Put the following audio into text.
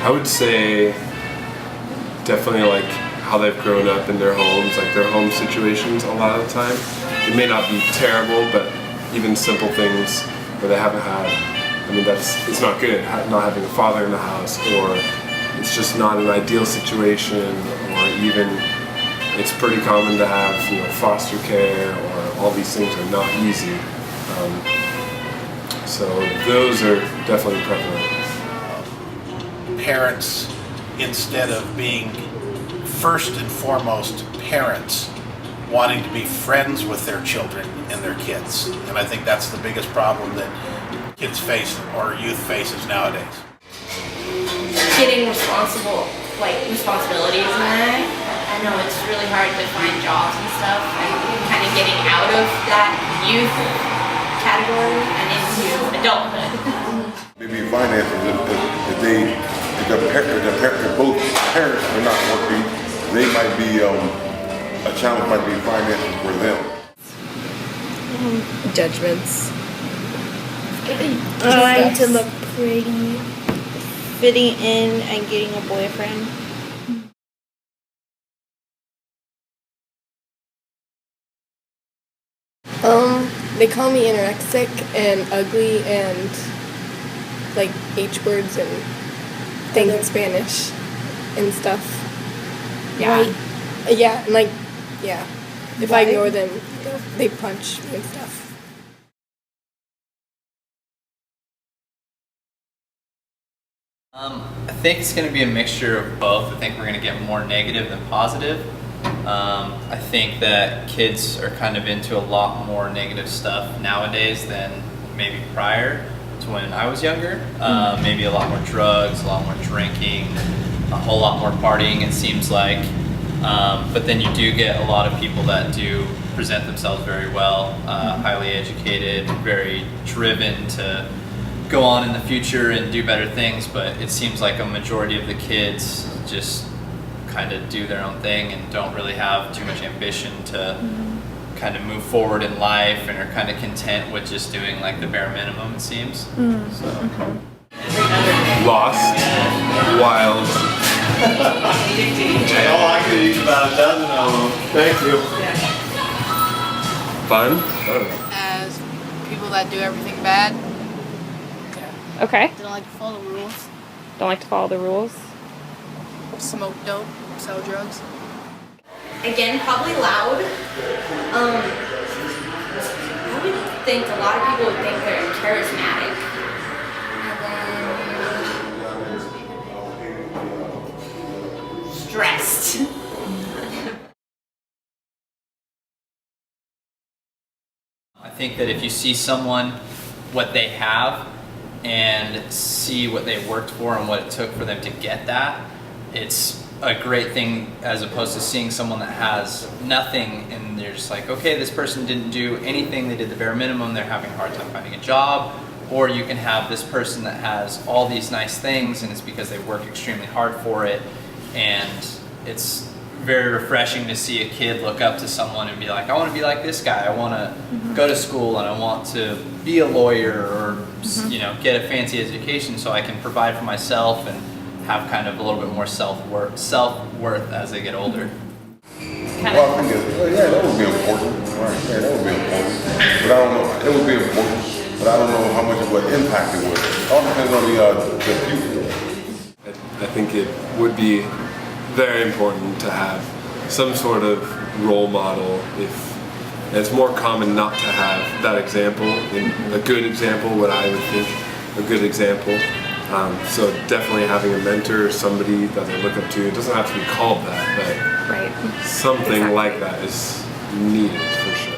I would say definitely like how they've grown up in their homes, like their home situations a lot of the time. It may not be terrible, but even simple things where they haven't had, I mean it's not good, not having a father in the house, or it's just not an ideal situation, or even it's pretty common to have, you know, foster care, or all these things are not easy. So those are definitely prevalent. Parents, instead of being first and foremost parents, wanting to be friends with their children and their kids. And I think that's the biggest problem that kids face or youth faces nowadays. Getting responsibilities in there. I know it's really hard to find jobs and stuff, and kind of getting out of that youth category and into adulthood. Maybe finances, if both parents are not working, they might be, a challenge might be finances for them. Judgments. Trying to look pretty, fitting in, and getting a boyfriend. They call me anorexic and ugly and like H words and things in Spanish and stuff. Yeah. Yeah, and like, yeah. If I ignore them, they punch me and stuff. I think it's going to be a mixture of both. I think we're going to get more negative than positive. I think that kids are kind of into a lot more negative stuff nowadays than maybe prior to when I was younger. Maybe a lot more drugs, a lot more drinking, a whole lot more partying, it seems like. But then you do get a lot of people that do present themselves very well, highly educated, very driven to go on in the future and do better things, but it seems like a majority of the kids just kind of do their own thing and don't really have too much ambition to kind of move forward in life, and are kind of content with just doing like the bare minimum, it seems. So. Lost, wild. Oh, I could eat about a dozen of them. Thank you. Fun? As people that do everything bad. Okay. Don't like to follow the rules. Don't like to follow the rules. Smoke dope. Sell drugs. Again, probably loud. I would think a lot of people would think they're charismatic. And then stressed. I think that if you see someone, what they have, and see what they worked for and what it took for them to get that, it's a great thing, as opposed to seeing someone that has nothing and they're just like, okay, this person didn't do anything, they did the bare minimum, they're having a hard time finding a job. Or you can have this person that has all these nice things, and it's because they work extremely hard for it, and it's very refreshing to see a kid look up to someone and be like, I want to be like this guy, I want to go to school and I want to be a lawyer, or you know, get a fancy education so I can provide for myself and have kind of a little bit more self-worth as they get older. Well, I think that would be important. Right? Yeah, that would be important. But I don't know. It would be important, but I don't know how much of an impact it would. It all depends on the future. I think it would be very important to have some sort of role model. And it's more common not to have that example, a good example, what I would think a good example. So definitely having a mentor or somebody that they look up to. It doesn't have to be called that, but something like that is needed for sure.